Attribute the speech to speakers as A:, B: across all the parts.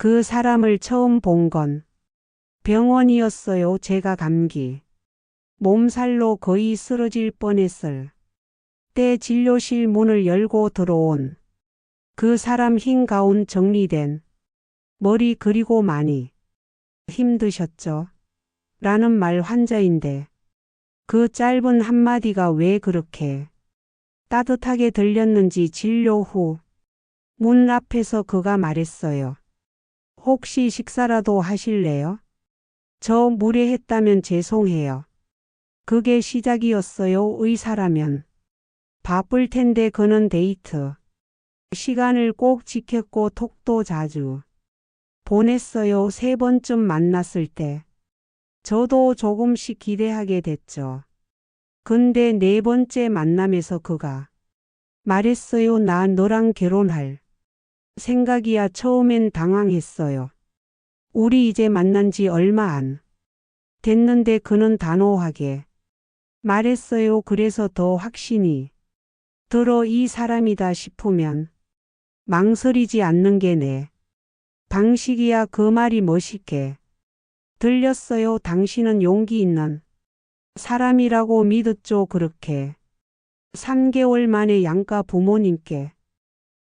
A: 그 사람을 처음 본 건 병원이었어요. 제가 감기 몸살로 거의 쓰러질 뻔했을 때 진료실 문을 열고 들어온 그 사람. 흰 가운, 정리된 머리, 그리고 많이 힘드셨죠? 라는 말. 환자인데 그 짧은 한마디가 왜 그렇게 따뜻하게 들렸는지. 진료 후 문 앞에서 그가 말했어요. 혹시 식사라도 하실래요? 저 무례했다면 죄송해요. 그게 시작이었어요. 의사라면 바쁠 텐데 그는 데이트 시간을 꼭 지켰고 톡도 자주 보냈어요. 3번쯤 만났을 때 저도 조금씩 기대하게 됐죠. 근데 4번째 만남에서 그가 말했어요. 나 너랑 결혼할 생각이야. 처음엔 당황했어요. 우리 이제 만난 지 얼마 안 됐는데 그는 단호하게 말했어요. 그래서 더 확신이 들어. 이 사람이다 싶으면 망설이지 않는 게 내 방식이야. 그 말이 멋있게 들렸어요. 당신은 용기 있는 사람이라고 믿었죠. 그렇게 3개월 만에 양가 부모님께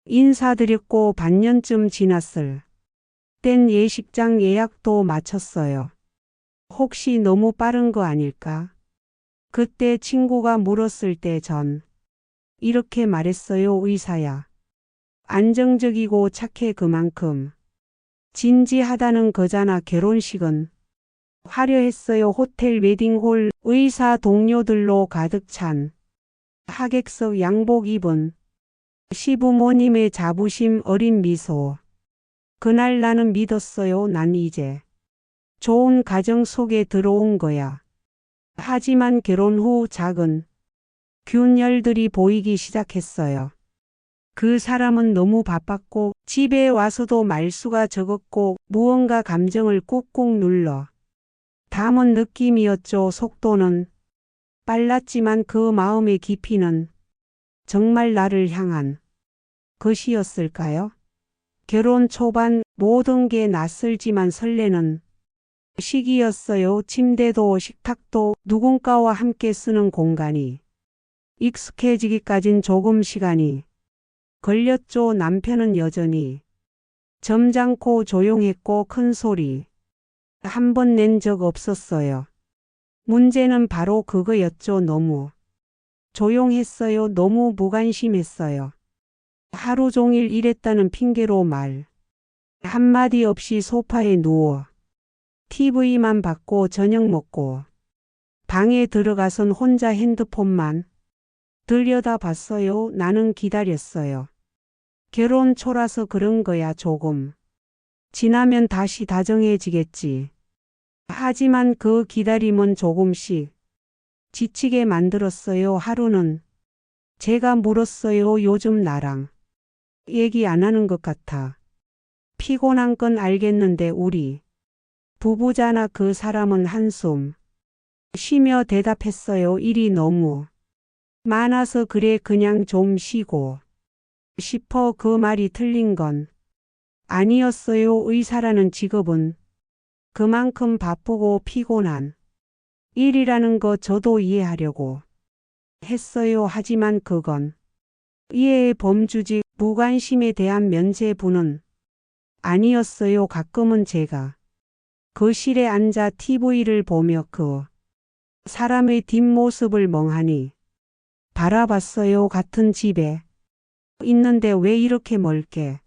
A: 인사드렸고 반년쯤 지났을 땐 예식장 예약도 마쳤어요. 혹시 너무 빠른 거 아닐까? 그때 친구가 물었을 때 전 이렇게 말했어요. 의사야. 안정적이고 착해. 그만큼 진지하다는 거잖아. 결혼식은 화려했어요. 호텔 웨딩홀, 의사 동료들로 가득 찬 하객석, 양복 입은 시부모님의 자부심 어린 미소. 그날 나는 믿었어요. 난 이제 좋은 가정 속에 들어온 거야. 하지만 결혼 후 작은 균열들이 보이기 시작했어요. 그 사람은 너무 바빴고 집에 와서도 말수가 적었고 무언가 감정을 꾹꾹 눌러 담은 느낌이었죠. 속도는 빨랐지만 그 마음의 깊이는 정말 나를 향한 것이었을까요? 결혼 초반 모든 게 낯설지만 설레는 시기였어요. 침대도 식탁도 누군가와 함께 쓰는 공간이 익숙해지기까진 조금 시간이 걸렸죠. 남편은 여전히 점잖고 조용했고 큰 소리 한 번 낸 적 없었어요. 문제는 바로 그거였죠. 너무 조용했어요. 너무 무관심했어요. 하루 종일 일했다는 핑계로 말 한마디 없이 소파에 누워 TV만 봤고 저녁 먹고 방에 들어가선 혼자 핸드폰만 들여다봤어요. 나는 기다렸어요. 결혼 초라서 그런 거야. 조금 지나면 다시 다정해지겠지. 하지만 그 기다림은 조금씩 지치게 만들었어요. 하루는 제가 물었어요. 요즘 나랑 얘기 안 하는 것 같아. 피곤한 건 알겠는데 우리 부부잖아. 그 사람은 한숨 쉬며 대답했어요. 일이 너무 많아서 그래. 그냥 좀 쉬고 싶어. 그 말이 틀린 건 아니었어요. 의사라는 직업은 그만큼 바쁘고 피곤한 일이라는 거 저도 이해하려고 했어요. 하지만 그건 이해의 범주지 무관심에 대한 면죄부는 아니었어요. 가끔은 제가 거실에 앉아 TV를 보며 그 사람의 뒷모습을 멍하니 바라봤어요. 같은 집에 있는데 왜 이렇게 멀게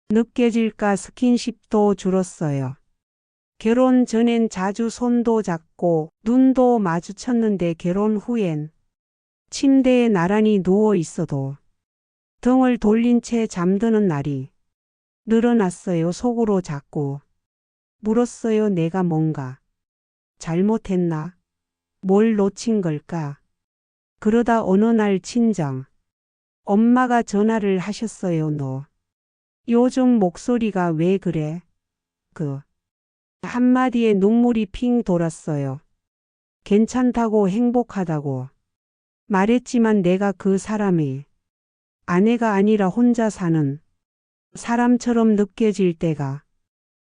A: 느껴질까. 스킨십도 줄었어요. 결혼 전엔 자주 손도 잡고 눈도 마주쳤는데 결혼 후엔 침대에 나란히 누워 있어도 등을 돌린 채 잠드는 날이 늘어났어요. 속으로 자꾸 물었어요. 내가 뭔가 잘못했나? 뭘 놓친 걸까? 그러다 어느 날 친정 엄마가 전화를 하셨어요. 너 요즘 목소리가 왜 그래? 그 한마디에 눈물이 핑 돌았어요. 괜찮다고 행복하다고 말했지만 내가 그 사람의 아내가 아니라 혼자 사는 사람처럼 느껴질 때가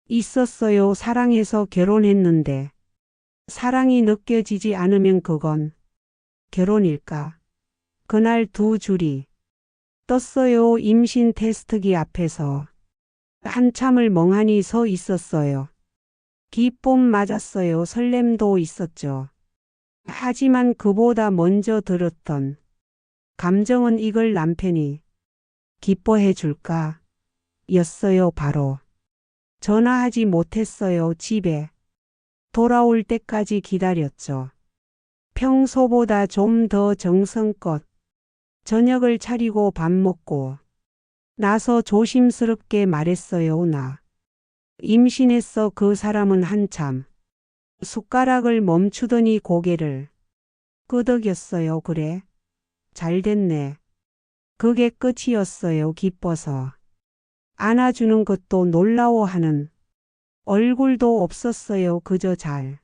A: 있었어요. 사랑해서 결혼했는데 사랑이 느껴지지 않으면 그건 결혼일까? 그날 두 줄이 떴어요. 임신 테스트기 앞에서 한참을 멍하니 서 있었어요. 기쁨 맞았어요. 설렘도 있었죠. 하지만 그보다 먼저 들었던 감정은 이걸 남편이 기뻐해 줄까? 였어요. 바로. 전화하지 못했어요. 집에 돌아올 때까지 기다렸죠. 평소보다 좀 더 정성껏 저녁을 차리고 밥 먹고 나서 조심스럽게 말했어요. 나 임신했어. 그 사람은 한참 숟가락을 멈추더니 고개를 끄덕였어요. 그래? 잘 됐네. 그게 끝이었어요. 기뻐서. 안아주는 것도 놀라워하는 얼굴도 없었어요. 그저 잘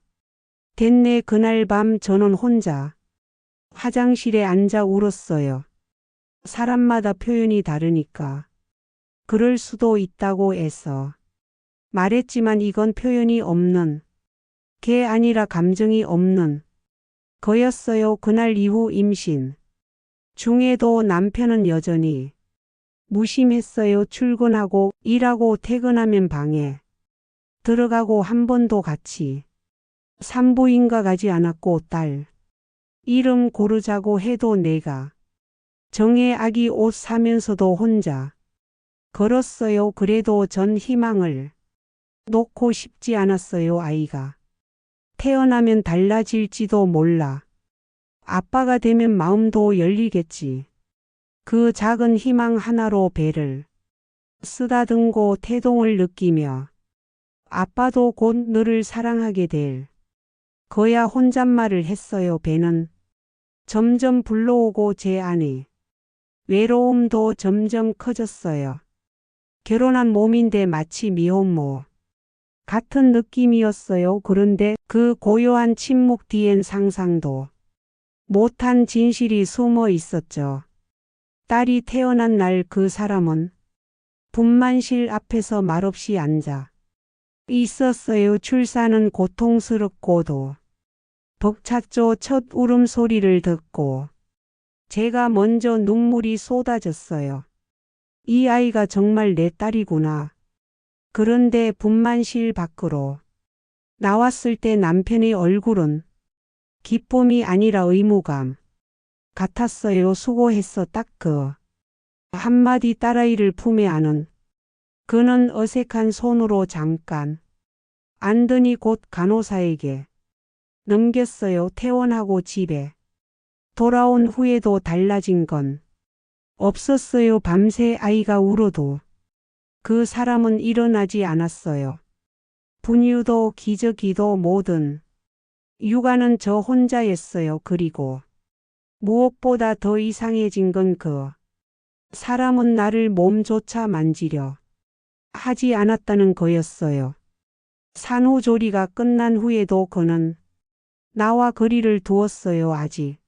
A: 됐네. 그날 밤 저는 혼자 화장실에 앉아 울었어요. 사람마다 표현이 다르니까 그럴 수도 있다고 해서 말했지만 이건 표현이 없는 게 아니라 감정이 없는 거였어요. 그날 이후 임신 중에도 남편은 여전히 무심했어요. 출근하고 일하고 퇴근하면 방에 들어가고 한 번도 같이 산부인가 가지 않았고 딸 이름 고르자고 해도 내가 정해 아기 옷 사면서도 혼자 걸었어요. 그래도 전 희망을 놓고 싶지 않았어요. 아이가 태어나면 달라질지도 몰라. 아빠가 되면 마음도 열리겠지. 그 작은 희망 하나로 배를 쓰다듬고 태동을 느끼며 아빠도 곧 너를 사랑하게 될 거야 혼잣말을 했어요. 배는 점점 불러오고 제 안에 외로움도 점점 커졌어요. 결혼한 몸인데 마치 미혼모 같은 느낌이었어요. 그런데 그 고요한 침묵 뒤엔 상상도 못한 진실이 숨어 있었죠. 딸이 태어난 날 그 사람은 분만실 앞에서 말없이 앉아 있었어요. 출산은 고통스럽고도 벅찼죠. 첫 울음소리를 듣고 제가 먼저 눈물이 쏟아졌어요. 이 아이가 정말 내 딸이구나. 그런데 분만실 밖으로 나왔을 때 남편의 얼굴은 기쁨이 아니라 의무감 같았어요. 수고했어. 딱 그 한마디 딸아이를 품에 안은 그는 어색한 손으로 잠깐 안더니 곧 간호사에게 넘겼어요. 퇴원하고 집에 돌아온 후에도 달라진 건 없었어요. 밤새 아이가 울어도 그 사람은 일어나지 않았어요. 분유도 기저귀도 모든 육아는 저 혼자였어요. 그리고 무엇보다 더 이상해진 건 그 사람은 나를 몸조차 만지려 하지 않았다는 거였어요. 산후조리가 끝난 후에도 그는 나와 거리를 두었어요. 아직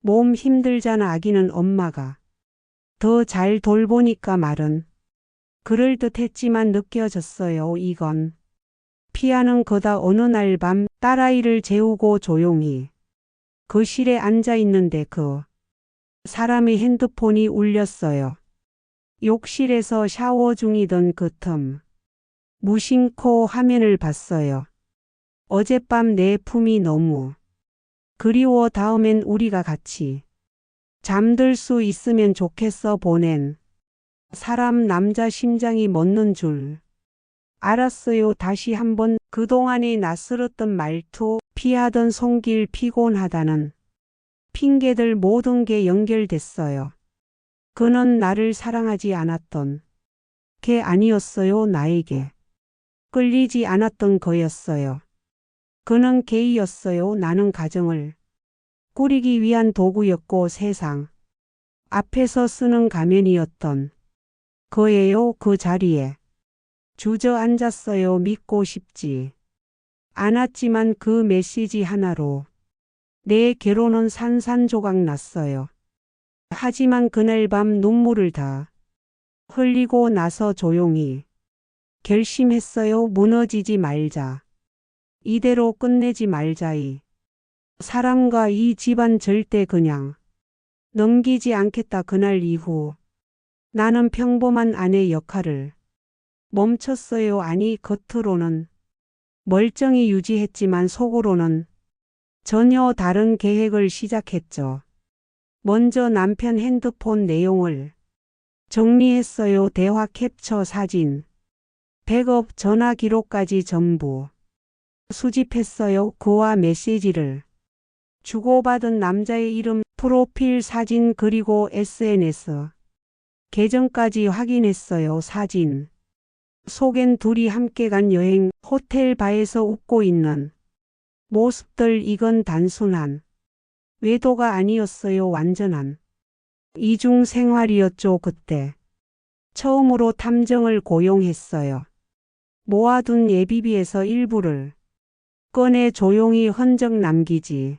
A: 몸 힘들잖아. 아기는 엄마가 더 잘 돌보니까 말은 그럴듯했지만 느껴졌어요. 이건 피하는 거다. 어느 날 밤 딸아이를 재우고 조용히 거실에 앉아 있는데 그 사람의 핸드폰이 울렸어요. 욕실에서 샤워 중이던 그 틈 무심코 화면을 봤어요. 어젯밤 내 품이 너무 그리워. 다음엔 우리가 같이 잠들 수 있으면 좋겠어. 보낸 사람. 남자 심장이 멎는 줄 알았어요. 다시 한번 그동안의 낯설었던 말투, 피하던 손길, 피곤하다는 핑계들 모든 게 연결됐어요. 그는 나를 사랑하지 않았던 게 아니었어요. 나에게 끌리지 않았던 거였어요. 그는 게이였어요. 나는 가정을 꾸리기 위한 도구였고 세상 앞에서 쓰는 가면이었던 거예요. 그 자리에 주저앉았어요. 믿고 싶지 않았지만 그 메시지 하나로 내 결혼은 산산조각 났어요. 하지만 그날 밤 눈물을 다 흘리고 나서 조용히 결심했어요. 무너지지 말자. 이대로 끝내지 말자이. 사람과 이 집안 절대 그냥 넘기지 않겠다. 그날 이후 나는 평범한 아내 역할을 멈췄어요. 아니, 겉으로는 멀쩡히 유지했지만 속으로는 전혀 다른 계획을 시작했죠. 먼저 남편 핸드폰 내용을 정리했어요. 대화 캡처 사진, 백업 전화 기록까지 전부 수집했어요. 그와 메시지를 주고받은 남자의 이름, 프로필 사진 그리고 SNS 계정까지 확인했어요. 사진 속엔 둘이 함께 간 여행, 호텔 바에서 웃고 있는 모습들. 이건 단순한 외도가 아니었어요. 완전한 이중 생활이었죠. 그때 처음으로 탐정을 고용했어요. 모아둔 예비비에서 일부를 꺼내 조용히 흔적 남기지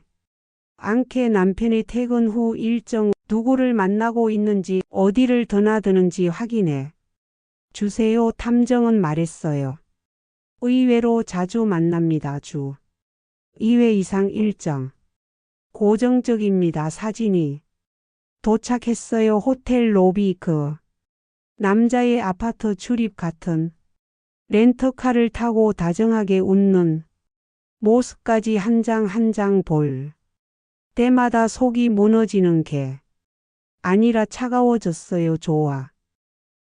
A: 않게 남편의 퇴근 후 일정, 누구를 만나고 있는지, 어디를 드나드는지 확인해 주세요. 탐정은 말했어요. 의외로 자주 만납니다. 주 2회 이상 일정. 고정적입니다. 사진이 도착했어요. 호텔 로비. 그 남자의 아파트 출입 같은 렌터카를 타고 다정하게 웃는 모습까지 한 장 한 장 볼 때마다 속이 무너지는 게 아니라 차가워졌어요. 좋아.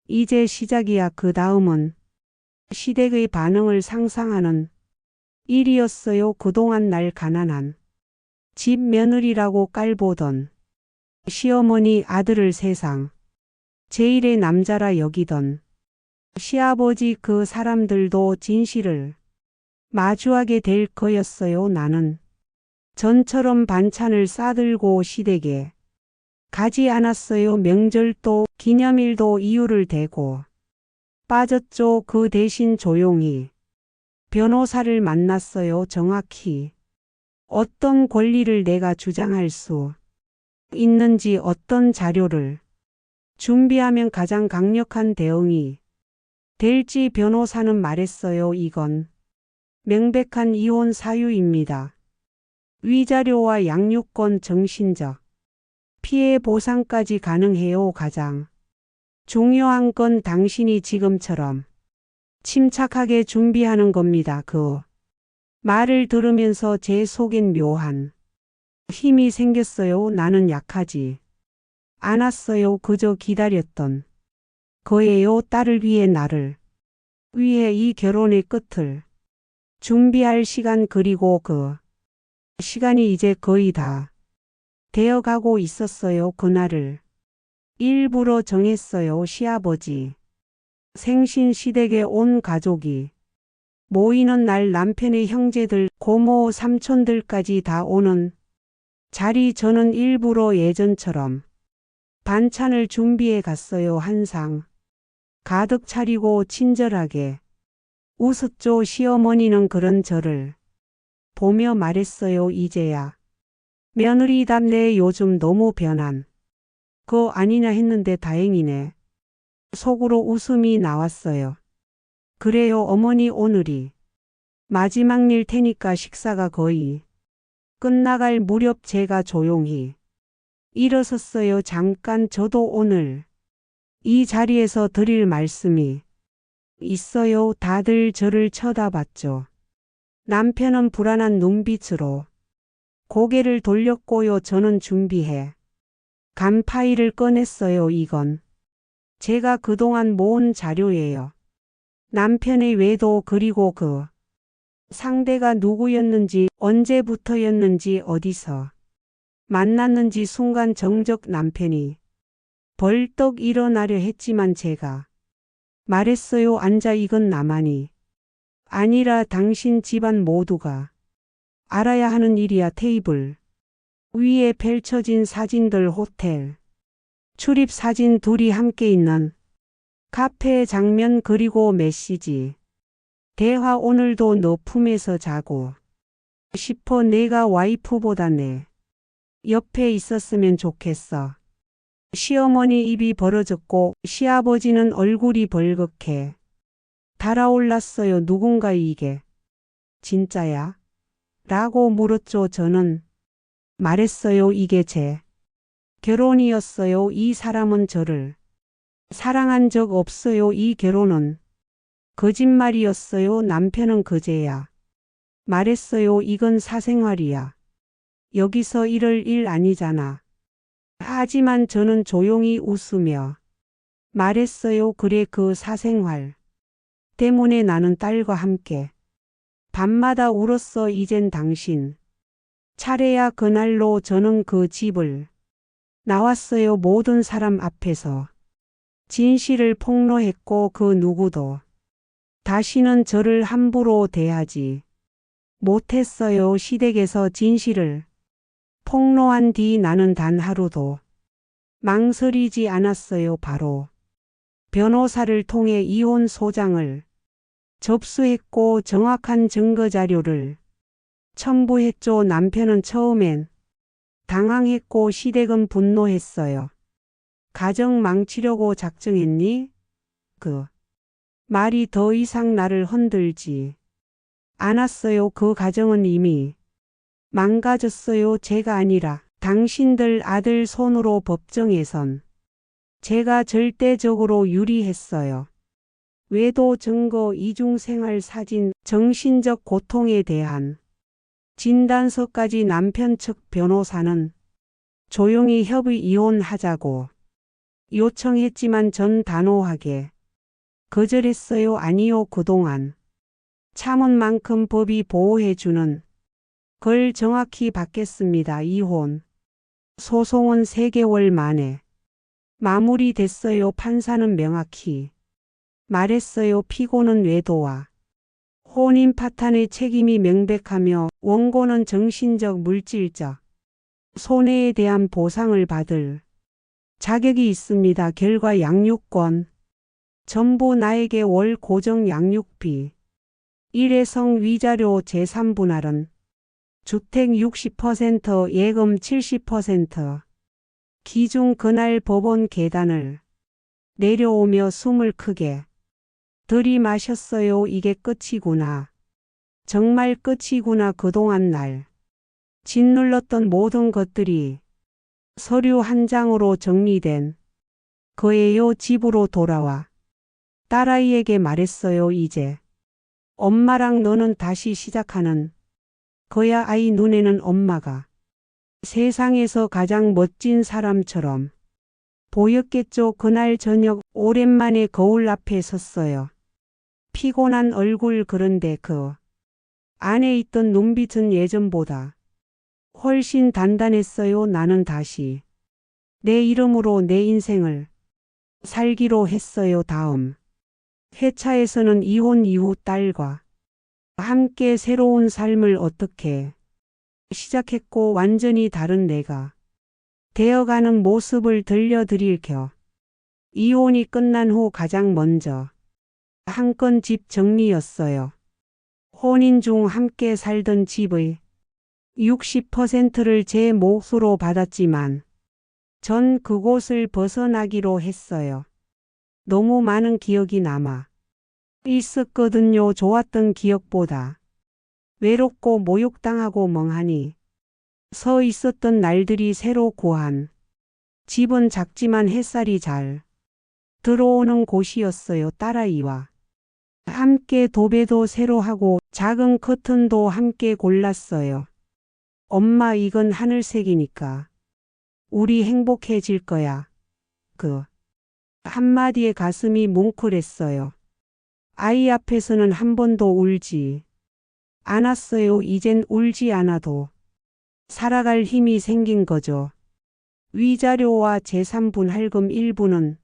A: 이제 시작이야. 그 다음은 시댁의 반응을 상상하는 일이었어요. 그동안 날 가난한 집 며느리라고 깔보던 시어머니, 아들을 세상 제일의 남자라 여기던 시아버지, 그 사람들도 진실을 마주하게 될 거였어요. 나는 전처럼 반찬을 싸들고 시댁에 가지 않았어요. 명절도 기념일도 이유를 대고 빠졌죠. 그 대신 조용히 변호사를 만났어요. 정확히 어떤 권리를 내가 주장할 수 있는지, 어떤 자료를 준비하면 가장 강력한 대응이 될지 변호사는 말했어요. 이건 명백한 이혼 사유입니다. 위자료와 양육권, 정신적 피해 보상까지 가능해요. 가장 중요한 건 당신이 지금처럼 침착하게 준비하는 겁니다. 그 말을 들으면서 제 속엔 묘한 힘이 생겼어요. 나는 약하지 않았어요. 그저 기다렸던 거예요. 딸을 위해, 나를 위해, 이 결혼의 끝을 준비할 시간. 그리고 그 시간이 이제 거의 다 되어가고 있었어요. 그날을 일부러 정했어요. 시아버지 생신, 시댁에 온 가족이 모이는 날, 남편의 형제들, 고모, 삼촌들까지 다 오는 자리. 저는 일부러 예전처럼 반찬을 준비해 갔어요. 한 상 가득 차리고 친절하게 웃었죠. 시어머니는 그런 저를 보며 말했어요. 이제야 며느리답네. 요즘 너무 변한 거 아니냐 했는데 다행이네. 속으로 웃음이 나왔어요. 그래요 어머니, 오늘이 마지막일 테니까. 식사가 거의 끝나갈 무렵 제가 조용히 일어섰어요. 잠깐, 저도 오늘 이 자리에서 드릴 말씀이 있어요. 다들 저를 쳐다봤죠. 남편은 불안한 눈빛으로 고개를 돌렸고요. 저는 준비해 간 파일을 꺼냈어요. 이건 제가 그동안 모은 자료예요. 남편의 외도, 그리고 그 상대가 누구였는지, 언제부터였는지, 어디서 만났는지. 순간 정적 남편이 벌떡 일어나려 했지만 제가 말했어요. 앉아. 이건 나만이 아니라 당신 집안 모두가 알아야 하는 일이야. 테이블 위에 펼쳐진 사진들, 호텔 출입 사진, 둘이 함께 있는 카페의 장면, 그리고 메시지. 대화, 오늘도 너 품에서 자고 싶어. 내가 와이프보다 내 옆에 있었으면 좋겠어. 시어머니 입이 벌어졌고 시아버지는 얼굴이 벌겋게 달아올랐어요. 누군가 이게 진짜야? 라고 물었죠. 저는 말했어요. 이게 제 결혼이었어요. 이 사람은 저를 사랑한 적 없어요. 이 결혼은 거짓말이었어요. 남편은 그제야 말했어요. 이건 사생활이야. 여기서 이럴 일 아니잖아. 하지만 저는 조용히 웃으며 말했어요. 그래, 그 사생활 때문에 나는 딸과 함께 밤마다 울었어. 이젠 당신 차례야. 그날로 저는 그 집을 나왔어요. 모든 사람 앞에서 진실을 폭로했고 그 누구도 다시는 저를 함부로 대하지 못했어요. 시댁에서 진실을 폭로한 뒤 나는 단 하루도 망설이지 않았어요. 바로 변호사를 통해 이혼 소장을 접수했고 정확한 증거 자료를 첨부했죠. 남편은 처음엔 당황했고 시댁은 분노했어요. 가정 망치려고 작정했니? 그 말이 더 이상 나를 흔들지 않았어요. 그 가정은 이미 망가졌어요. 제가 아니라 당신들 아들 손으로 법정에선 제가 절대적으로 유리했어요. 외도 증거, 이중생활 사진, 정신적 고통에 대한 진단서까지. 남편 측 변호사는 조용히 협의 이혼하자고 요청했지만 전 단호하게 거절했어요. 아니요. 그동안 참은 만큼 법이 보호해주는 걸 정확히 받겠습니다. 이혼 소송은 3개월 만에 마무리됐어요. 판사는 명확히 말했어요. 피고는 외도와 혼인 파탄의 책임이 명백하며 원고는 정신적, 물질적 손해에 대한 보상을 받을 자격이 있습니다. 결과 양육권 전부 나에게 월 고정 양육비, 일회성 위자료, 재산분할은 주택 60%, 예금 70%. 기중. 그날 법원 계단을 내려오며 숨을 크게 들이마셨어요. 이게 끝이구나. 정말 끝이구나. 그동안 날 짓눌렀던 모든 것들이 서류 한 장으로 정리된 거예요. 집으로 돌아와 딸아이에게 말했어요. 이제 엄마랑 너는 다시 시작하는 거야. 아이 눈에는 엄마가 세상에서 가장 멋진 사람처럼 보였겠죠. 그날 저녁 오랜만에 거울 앞에 섰어요. 피곤한 얼굴. 그런데 그 안에 있던 눈빛은 예전보다 훨씬 단단했어요. 나는 다시 내 이름으로 내 인생을 살기로 했어요. 다음 회차에서는 이혼 이후 딸과 함께 새로운 삶을 어떻게 시작했고 완전히 다른 내가 되어가는 모습을 들려드릴 겸 이혼이 끝난 후 가장 먼저 한 건 집 정리였어요. 혼인 중 함께 살던 집의 60%를 제 몫으로 받았지만 전 그곳을 벗어나기로 했어요. 너무 많은 기억이 남아 있었거든요. 좋았던 기억보다 외롭고 모욕당하고 멍하니 서 있었던 날들이. 새로 구한 집은 작지만 햇살이 잘 들어오는 곳이었어요. 딸아이와 함께 도배도 새로 하고 작은 커튼도 함께 골랐어요. 엄마, 이건 하늘색이니까 우리 행복해질 거야. 그 한마디에 가슴이 뭉클했어요. 아이 앞에서는 한 번도 울지 않았어요. 이젠 울지 않아도 살아갈 힘이 생긴 거죠. 위자료와 재산분할금 일부는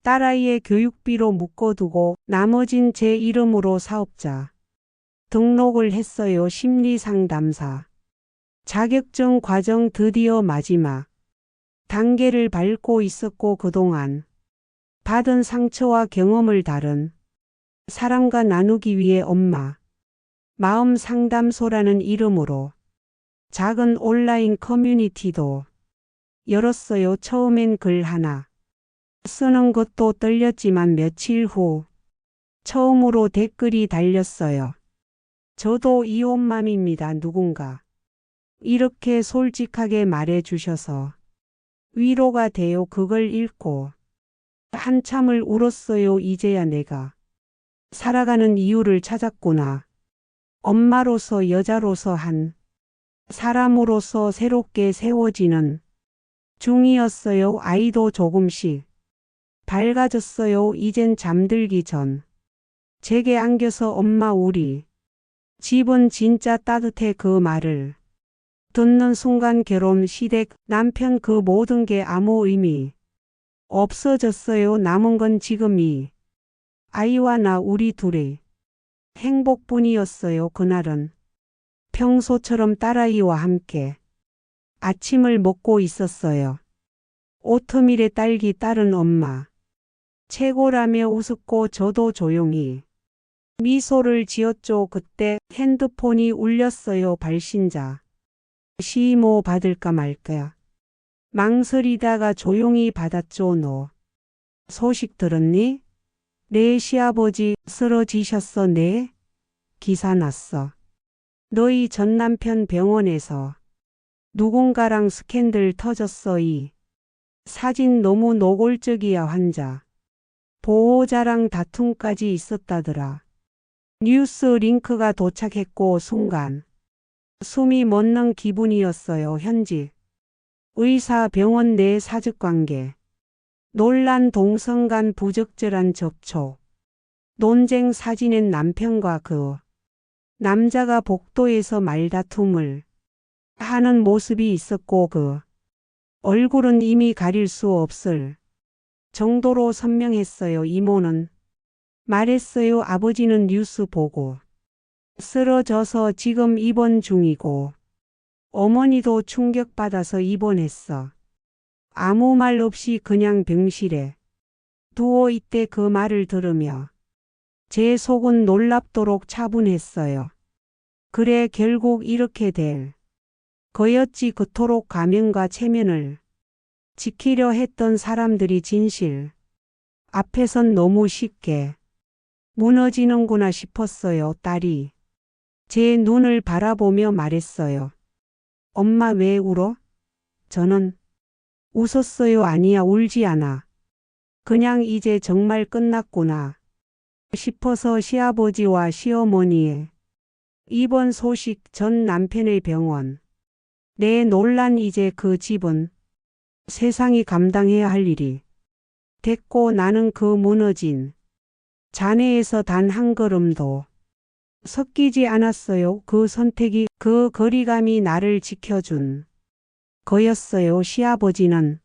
A: 딸아이의 교육비로 묶어두고 나머진 제 이름으로 사업자 등록을 했어요. 심리상담사 자격증 과정 드디어 마지막 단계를 밟고 있었고 그동안 받은 상처와 경험을 다른 사람과 나누기 위해 엄마 마음 상담소라는 이름으로 작은 온라인 커뮤니티도 열었어요. 처음엔 글 하나 쓰는 것도 떨렸지만 며칠 후 처음으로 댓글이 달렸어요. 저도 이혼맘입니다. 누군가 이렇게 솔직하게 말해 주셔서 위로가 돼요. 그걸 읽고 한참을 울었어요. 이제야 내가 살아가는 이유를 찾았구나. 엄마로서, 여자로서, 한 사람으로서 새롭게 세워지는 중이었어요. 아이도 조금씩 밝아졌어요. 이젠 잠들기 전 제게 안겨서 엄마 우리 집은 진짜 따뜻해. 그 말을 듣는 순간 결혼, 시댁, 남편 그 모든 게 아무 의미 없어졌어요. 남은 건 지금 이 아이와 나 우리 둘의 행복뿐이었어요. 그날은 평소처럼 딸아이와 함께 아침을 먹고 있었어요. 오트밀에 딸기 딸은 엄마 최고라며 웃었고 저도 조용히 미소를 지었죠. 그때 핸드폰이 울렸어요. 발신자 시모 받을까 말까 망설이다가 조용히 받았죠. 너 소식 들었니? 내 시아버지 쓰러지셨어. 네? 기사 났어. 너희 전 남편 병원에서 누군가랑 스캔들 터졌어. 이 사진 너무 노골적이야. 환자 보호자랑 다툼까지 있었다더라. 뉴스 링크가 도착했고 순간 숨이 멎는 기분이었어요. 현직 의사, 병원 내 사적관계, 논란, 동성 간 부적절한 접촉, 논쟁, 사진엔 남편과 그 남자가 복도에서 말다툼을 하는 모습이 있었고 그 얼굴은 이미 가릴 수 없을 정도로 선명했어요. 이모는 말했어요. 아버지는 뉴스 보고 쓰러져서 지금 입원 중이고 어머니도 충격받아서 입원했어. 아무 말 없이 그냥 병실에 누워 있대. 그 말을 들으며 제 속은 놀랍도록 차분했어요. 그래 결국 이렇게 될 거였지. 그토록 가면과 체면을 지키려 했던 사람들이 진실 앞에선 너무 쉽게 무너지는구나 싶었어요. 딸이 제 눈을 바라보며 말했어요. 엄마 왜 울어? 저는 웃었어요. 아니야, 울지 않아. 그냥 이제 정말 끝났구나 싶어서 시아버지와 시어머니의 입원 소식, 전 남편의 병원, 내 논란, 이제 그 집은 세상이 감당해야 할 일이 됐고 나는 그 무너진 잔해에서 단 한 걸음도 섞이지 않았어요. 그 선택이, 그 거리감이 나를 지켜준 거였어요. 시아버지는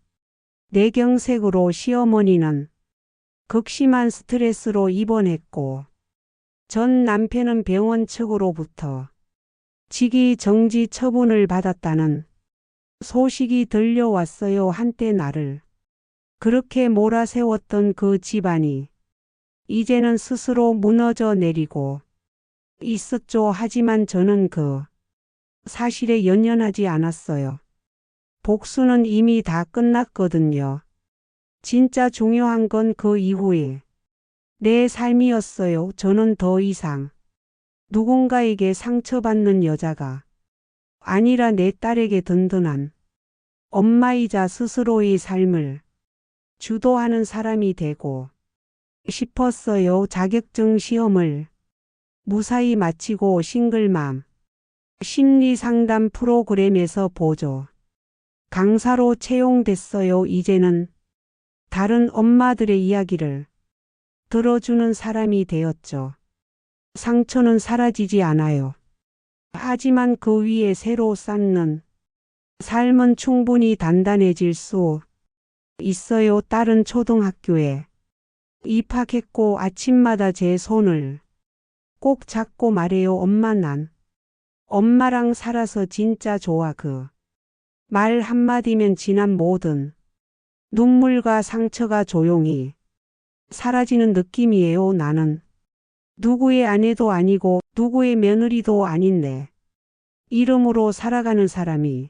A: 뇌경색으로, 시어머니는 극심한 스트레스로 입원했고 전 남편은 병원 측으로부터 직위 정지 처분을 받았다는 소식이 들려왔어요. 한때 나를 그렇게 몰아세웠던 그 집안이 이제는 스스로 무너져 내리고 있었죠. 하지만 저는 그 사실에 연연하지 않았어요. 복수는 이미 다 끝났거든요. 진짜 중요한 건 그 이후에 내 삶이었어요. 저는 더 이상 누군가에게 상처받는 여자가 아니라 내 딸에게 든든한 엄마이자 스스로의 삶을 주도하는 사람이 되고 싶었어요. 자격증 시험을 무사히 마치고 싱글맘 심리상담 프로그램에서 보조 강사로 채용됐어요. 이제는 다른 엄마들의 이야기를 들어주는 사람이 되었죠. 상처는 사라지지 않아요. 하지만 그 위에 새로 쌓는 삶은 충분히 단단해질 수 있어요. 딸은 초등학교에 입학했고 아침마다 제 손을 꼭 잡고 말해요. 엄마, 난 엄마랑 살아서 진짜 좋아. 그 말 한마디면 지난 모든 눈물과 상처가 조용히 사라지는 느낌이에요. 나는 누구의 아내도 아니고 누구의 며느리도 아닌 내 이름으로 살아가는 사람이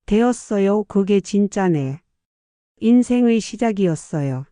A: 되었어요. 그게 진짜 내 인생의 시작이었어요.